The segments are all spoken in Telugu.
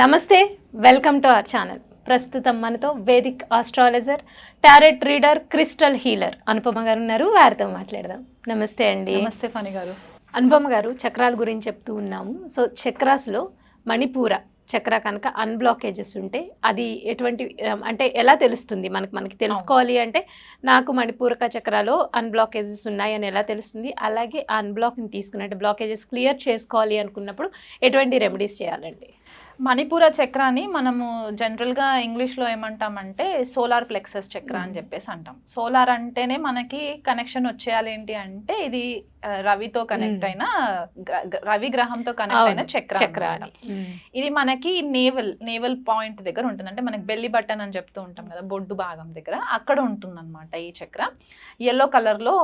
నమస్తే, వెల్కమ్ టు అవర్ ఛానల్. ప్రస్తుతం మనతో Vedic astrologer, tarot reader, crystal healer Anupama గారు ఉన్నారు. వారితో మాట్లాడదాం. నమస్తే అండి. నమస్తే ఫణి గారు. అనుపమ గారు, చక్రాల గురించి చెప్తూ ఉన్నాము. సో చక్రాస్లో మణిపూర చక్ర కనుక అన్బ్లాకేజెస్ ఉంటే అది ఎటువంటి అంటే ఎలా తెలుస్తుంది? మనకి తెలుసుకోవాలి అంటే నాకు మణిపూరక చక్రాలో అన్బ్లాకేజెస్ ఉన్నాయని ఎలా తెలుస్తుంది? అలాగే ఆ అన్బ్లాక్ని తీసుకున్నట్టు బ్లాకేజెస్ క్లియర్ చేసుకోవాలి అనుకున్నప్పుడు ఎటువంటి రెమెడీస్ చేయాలండి? మణిపూర చక్రాన్ని మనము జనరల్గా ఇంగ్లీష్లో ఏమంటామంటే సోలార్ ప్లెక్సస్ చక్ర అని చెప్పేసి అంటాం. సోలార్ అంటేనే మనకి కనెక్షన్ వచ్చేయాలి ఏంటి అంటే ఇది రవితో కనెక్ట్ అయిన రవి గ్రహంతో కనెక్ట్ అయిన చక్ర. ఇది మనకి నేవల్ పాయింట్ దగ్గర ఉంటుంది. అంటే మనకి బెల్లి బటన్ అని చెప్తూ ఉంటాం కదా, బొడ్డు భాగం దగ్గర అక్కడ ఉంటుంది అనమాట. ఈ చక్ర ఎల్లో కలర్ లో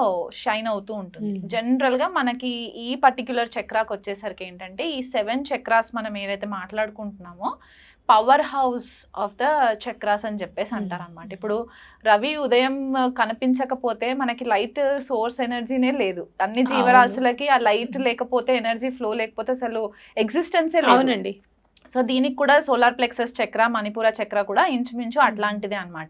షైన్ అవుతూ ఉంటుంది. జనరల్ గా మనకి ఈ పర్టిక్యులర్ చక్రాకి వచ్చేసరికి ఏంటంటే ఈ 7 చక్రాస్ మనం ఏవైతే మాట్లాడుకుంటున్నామో powerhouse of the chakras అని చెప్పేసి అంటారు అనమాట. ఇప్పుడు రవి ఉదయం కనిపించకపోతే మనకి లైట్ సోర్స్ ఎనర్జీనే లేదు. అన్ని జీవరాశులకి ఆ లైట్ లేకపోతే, ఎనర్జీ ఫ్లో లేకపోతే అసలు ఎగ్జిస్టెన్సే లేదు. సో దీనికి కూడా సోలార్ ప్లెక్సస్ చక్ర, మణిపూర చక్ర కూడా ఇంచుమించు అట్లాంటిదే అనమాట.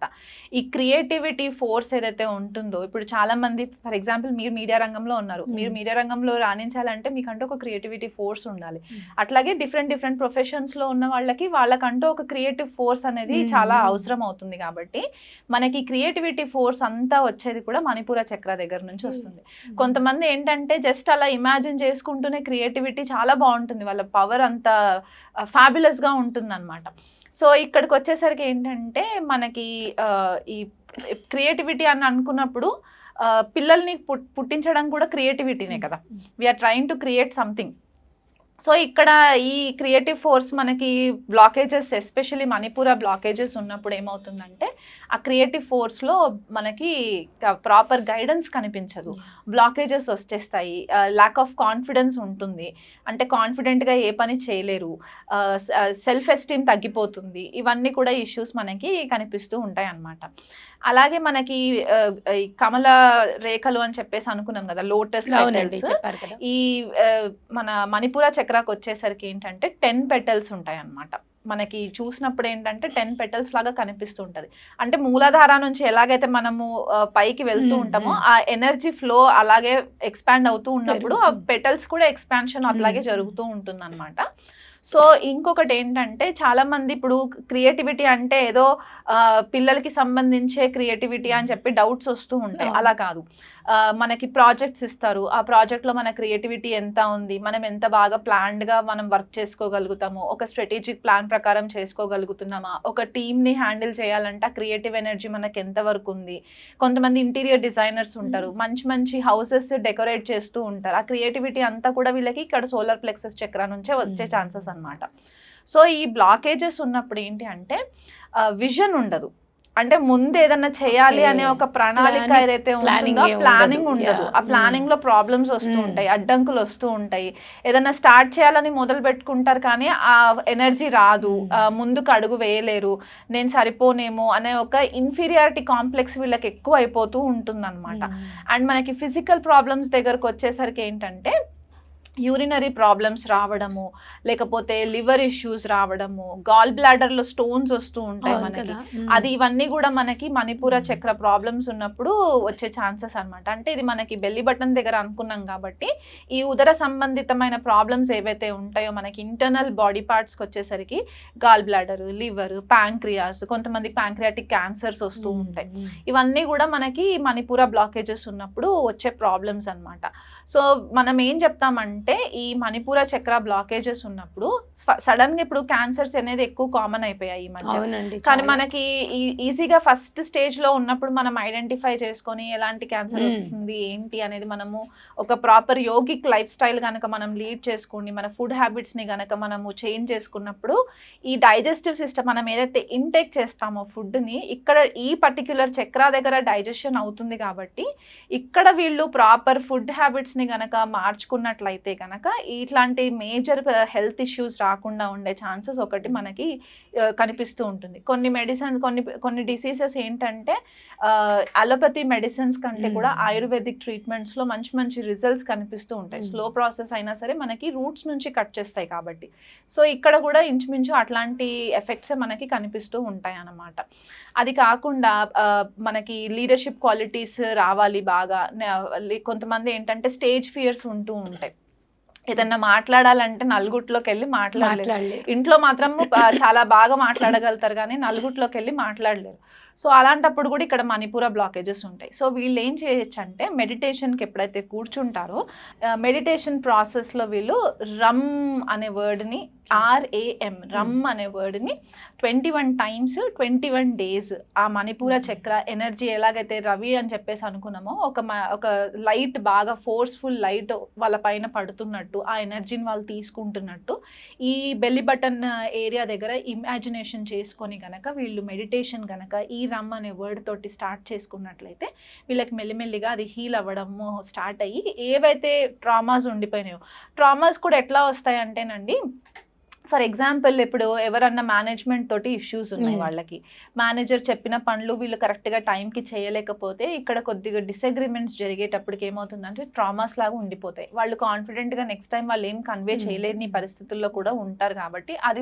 ఈ క్రియేటివిటీ ఫోర్స్ ఏదైతే ఉంటుందో, ఇప్పుడు చాలా మంది ఫర్ ఎగ్జాంపుల్ మీరు మీడియా రంగంలో ఉన్నారు, మీరు మీడియా రంగంలో రాణించాలంటే మీకంటూ ఒక క్రియేటివిటీ ఫోర్స్ ఉండాలి. అట్లాగే డిఫరెంట్ ప్రొఫెషన్స్లో ఉన్న వాళ్ళకంటూ ఒక క్రియేటివ్ ఫోర్స్ అనేది చాలా అవసరం అవుతుంది. కాబట్టి మనకి క్రియేటివిటీ ఫోర్స్ అంతా వచ్చేది కూడా మణిపూర చక్ర దగ్గర నుంచి వస్తుంది. కొంతమంది ఏంటంటే జస్ట్ అలా ఇమాజిన్ చేసుకుంటూనే క్రియేటివిటీ చాలా బాగుంటుంది, వాళ్ళ పవర్ అంతా ఫ్యాబులస్గా ఉంటుంది అనమాట. సో ఇక్కడికి వచ్చేసరికి ఏంటంటే మనకి ఈ క్రియేటివిటీ అని అనుకున్నప్పుడు పిల్లల్ని పుట్టించడం కూడా క్రియేటివిటీనే కదా. We are trying to create something. So ఇక్కడ ఈ క్రియేటివ్ ఫోర్స్ మనకి బ్లాకేజెస్, ఎస్పెషల్లీ మణిపూర బ్లాకేజెస్ ఉన్నప్పుడు ఏమవుతుందంటే ఆ క్రియేటివ్ ఫోర్స్లో మనకి ప్రాపర్ గైడెన్స్ కనిపించదు, బ్లాకేజెస్ వచ్చేస్తాయి, ల్యాక్ ఆఫ్ కాన్ఫిడెన్స్ ఉంటుంది. అంటే కాన్ఫిడెంట్గా ఏ పని చేయలేరు, సెల్ఫ్ ఎస్టీమ్ తగ్గిపోతుంది. ఇవన్నీ కూడా ఇష్యూస్ మనకి కనిపిస్తూ ఉంటాయి అన్నమాట. అలాగే మనకి కమల రేఖలు అని చెప్పేసి అనుకున్నాం కదా, లోటస్ పెటల్స్. ఈ మన మణిపూర చక్రాకి వచ్చేసరికి ఏంటంటే 10 పెటల్స్ ఉంటాయి అన్నమాట. మనకి చూసినప్పుడు ఏంటంటే 10 పెటల్స్ లాగా కనిపిస్తూ ఉంటుంది. అంటే మూలాధార నుంచి ఎలాగైతే మనము పైకి వెళ్తూ ఉంటామో ఆ ఎనర్జీ ఫ్లో అలాగే ఎక్స్పాండ్ అవుతూ ఉన్నప్పుడు ఆ పెటల్స్ కూడా ఎక్స్పాన్షన్ అట్లాగే జరుగుతూ ఉంటుంది అన్నమాట. సో ఇంకొకటి ఏంటంటే చాలా మంది ఇప్పుడు క్రియేటివిటీ అంటే ఏదో పిల్లలకి సంబంధించే క్రియేటివిటీ అని చెప్పి డౌట్స్ వస్తూ ఉంటాయి. అలా కాదు, మనకి ప్రాజెక్ట్స్ ఇస్తారు, ఆ ప్రాజెక్ట్లో మన క్రియేటివిటీ ఎంత ఉంది, మనం ఎంత బాగా ప్లాన్డ్గా మనం వర్క్ చేసుకోగలుగుతాము, ఒక స్ట్రాటజిక్ ప్లాన్ ప్రకారం చేసుకోగలుగుతున్నామా, ఒక టీమ్ని హ్యాండిల్ చేయాలంటే ఆ క్రియేటివ్ ఎనర్జీ మనకి ఎంతవరకు ఉంది. కొంతమంది ఇంటీరియర్ డిజైనర్స్ ఉంటారు, మంచి హౌసెస్ డెకరేట్ చేస్తూ ఉంటారు. ఆ క్రియేటివిటీ అంతా కూడా వీళ్ళకి ఇక్కడ సోలార్ ప్లెక్సస్ చక్ర నుంచే వచ్చే ఛాన్సెస్ అన్నమాట. సో ఈ బ్లాకేజెస్ ఉన్నప్పుడు ఏంటి అంటే విజన్ ఉండదు. అంటే ముందు ఏదన్నా చేయాలి అనే ఒక ప్రణాళిక ఏదైతే ఉంటుందో ప్లానింగ్ ఉండదు. ఆ ప్లానింగ్ లో ప్రాబ్లమ్స్ వస్తూ ఉంటాయి, అడ్డంకులు వస్తూ ఉంటాయి. ఏదన్నా స్టార్ట్ చేయాలని మొదలు పెట్టుకుంటారు కానీ ఆ ఎనర్జీ రాదు, ముందుకు అడుగు వేయలేరు, నేను సరిపోనేమో అనే ఒక ఇన్ఫీరియారిటీ కాంప్లెక్స్ వీళ్ళకి ఎక్కువ అయిపోతూ ఉంటుంది అనమాట. అండ్ మనకి ఫిజికల్ ప్రాబ్లమ్స్ దగ్గరకు వచ్చేసరికి ఏంటంటే యూరినరీ ప్రాబ్లమ్స్ రావడము, లేకపోతే లివర్ ఇష్యూస్ రావడము, గాల్ బ్లాడర్లో స్టోన్స్ వస్తూ ఉంటాయి మనకి. ఇవన్నీ కూడా మనకి మణిపూర చక్ర ప్రాబ్లమ్స్ ఉన్నప్పుడు వచ్చే ఛాన్సెస్ అనమాట. అంటే ఇది మనకి బెల్లి బటన్ దగ్గర అనుకున్నాం కాబట్టి ఈ ఉదర సంబంధితమైన ప్రాబ్లమ్స్ ఏవైతే ఉంటాయో మనకి ఇంటర్నల్ బాడీ పార్ట్స్కి వచ్చేసరికి గాల్ బ్లాడర్, లివర్, ప్యాంక్రియాస్, కొంతమంది ప్యాంక్రియాటిక్ క్యాన్సర్స్ వస్తూ ఉంటాయి. ఇవన్నీ కూడా మనకి మణిపూర బ్లాకేజెస్ ఉన్నప్పుడు వచ్చే ప్రాబ్లమ్స్ అనమాట. సో మనం ఏం చెప్తామంటే ఈ మణిపూర చక్ర బ్లాకేజెస్ ఉన్నప్పుడు సడన్ గా ఇప్పుడు క్యాన్సర్స్ అనేది ఎక్కువ కామన్ అయిపోయాయి ఈ మధ్య. కానీ మనకి ఈజీగా ఫస్ట్ స్టేజ్ లో ఉన్నప్పుడు మనం ఐడెంటిఫై చేసుకొని ఎలాంటి క్యాన్సర్ వస్తుంది ఏంటి అనేది మనము ఒక ప్రాపర్ యోగిక్ లైఫ్ స్టైల్ కనుక మనం లీడ్ చేసుకుని మన ఫుడ్ హ్యాబిట్స్ ని కనుక మనము చేంజ్ చేసుకున్నప్పుడు ఈ డైజెస్టివ్ సిస్టమ్ మనం ఏదైతే ఇంటేక్ చేస్తామో ఫుడ్ ని ఇక్కడ ఈ పర్టిక్యులర్ చక్ర దగ్గర డైజెషన్ అవుతుంది. కాబట్టి ఇక్కడ వీళ్ళు ప్రాపర్ ఫుడ్ హ్యాబిట్స్ ని గనక మార్చుకున్నట్లయితే కనుక ఇట్లాంటి మేజర్ హెల్త్ ఇష్యూస్ రాకుండా ఉండే ఛాన్సెస్ ఒకటి మనకి కనిపిస్తూ ఉంటుంది. కొన్ని డిసీజెస్ ఏంటంటే అలోపతి మెడిసిన్స్ కంటే కూడా ఆయుర్వేదిక్ ట్రీట్మెంట్స్లో మంచి మంచి రిజల్ట్స్ కనిపిస్తూ ఉంటాయి. స్లో ప్రాసెస్ అయినా సరే మనకి రూట్స్ నుంచి కట్ చేస్తాయి కాబట్టి. సో ఇక్కడ కూడా ఇంచుమించు అట్లాంటి ఎఫెక్ట్స్ మనకి కనిపిస్తూ ఉంటాయి అన్నమాట. అది కాకుండా మనకి లీడర్షిప్ క్వాలిటీస్ రావాలి బాగా. కొంతమంది ఏంటంటే స్టేజ్ ఫియర్స్ ఉంటూ ఉంటాయి. ఏదన్నా మాట్లాడాలంటే నలుగుట్లోకి వెళ్ళి మాట్లాడలేరు. ఇంట్లో మాత్రం చాలా బాగా మాట్లాడగలుగుతారు కానీ నలుగుట్లోకి వెళ్ళి మాట్లాడలేరు. సో అలాంటప్పుడు కూడా ఇక్కడ మణిపూర బ్లాకేజెస్ ఉంటాయి. సో వీళ్ళు ఏం చేయొచ్చు అంటే మెడిటేషన్కి ఎప్పుడైతే కూర్చుంటారో మెడిటేషన్ ప్రాసెస్లో వీళ్ళు రమ్ అనే వర్డ్ని RAM రమ్ అనే వర్డ్ని 21 times 21 days ఆ మణిపూర చక్ర ఎనర్జీ ఎలాగైతే రవి అని చెప్పేసి అనుకున్నామో ఒక లైట్ బాగా ఫోర్స్ఫుల్ లైట్ వాళ్ళ పైన పడుతున్నట్టు ఆ ఎనర్జీని వాళ్ళు తీసుకుంటున్నట్టు ఈ బెల్లి బటన్ ఏరియా దగ్గర ఇమాజినేషన్ చేసుకొని గనక వీళ్ళు మెడిటేషన్ గనక ఈ రమ్ అనే వర్డ్ తోటి స్టార్ట్ చేసుకున్నట్లయితే వీళ్ళకి మెల్లిమెల్లిగా అది హీల్ అవ్వడము స్టార్ట్ అయ్యి ఏవైతే ట్రామాస్ ఉండిపోయినాయో ట్రామాస్ కూడా ఎట్లా వస్తాయంటేనండి, ఫర్ ఎగ్జాంపుల్ ఇప్పుడు ఎవరన్నా మేనేజ్మెంట్ తోటి ఇష్యూస్ ఉన్నాయి వాళ్ళకి, మేనేజర్ చెప్పిన పనులు వీళ్ళు కరెక్ట్గా టైంకి చేయలేకపోతే ఇక్కడ కొద్దిగా డిసగ్రిమెంట్స్ జరిగేటప్పటికి ఏమవుతుందంటే ట్రామాస్ లాగా ఉండిపోతాయి. వాళ్ళు కాన్ఫిడెంట్గా నెక్స్ట్ టైం వాళ్ళు ఏం కన్వే చేయలేని పరిస్థితుల్లో కూడా ఉంటారు కాబట్టి అది